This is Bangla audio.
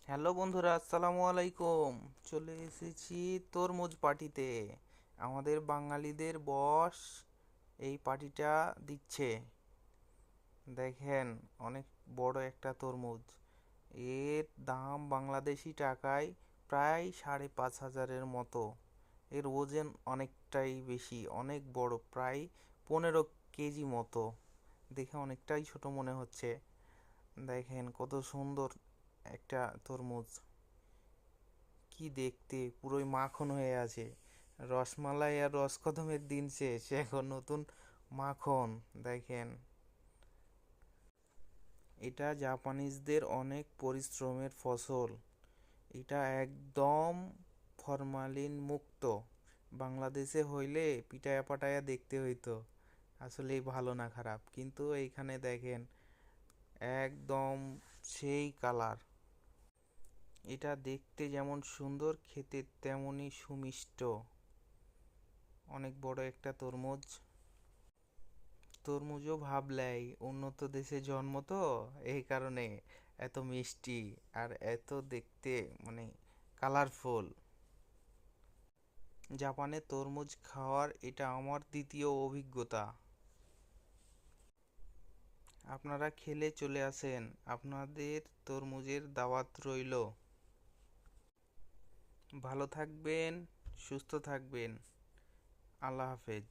হ্যালো বন্ধুরা, আসসালামু আলাইকুম। চলে এসেছি তরমুজ পার্টিতে। আমাদের বাঙালিদের বস এই পার্টিটা দিচ্ছে। দেখেন, অনেক বড় একটা তরমুজ। এর দাম বাংলাদেশি টাকায় প্রায় 5,500-এর মতো। এর ওজন অনেকটাই বেশি, অনেক বড়, প্রায় 15 কেজি মতো। দেখে অনেকটাই ছোট মনে হচ্ছে। দেখেন কত সুন্দর একটা তরমুজ। কি দেখতে, পুরোই মাখন হয়ে আছে। রসমালাই আর রসকদমের দিন শেষ, এখন নতুন মাখন। দেখেন, এটা জাপানিজদের অনেক পরিশ্রমের ফসল। এটা একদম ফরমালিন মুক্ত। বাংলাদেশে হইলে পিটায়া পাটায়া দেখতে হইতো। আসলেই ভালো না খারাপ, কিন্তু এইখানে দেখেন একদম সেই কালার। এটা দেখতে যেমন সুন্দর, খেতে তেমনই সুমিষ্ট। অনেক বড় একটা তরমুজ। তরমুজও ভাবলাই উন্নত দেশে জন্ম তো, এই কারণে এত মিষ্টি আর এত দেখতে মানে কালারফুল। জাপানে তরমুজ খাওয়ার এটা আমার দ্বিতীয় অভিজ্ঞতা। আপনারা খেলে চলে আসেন, আপনাদের তরমুজের দাওয়াত রইল। ভালো থাকবেন, সুস্থ থাকবেন। আল্লাহ হাফেজ।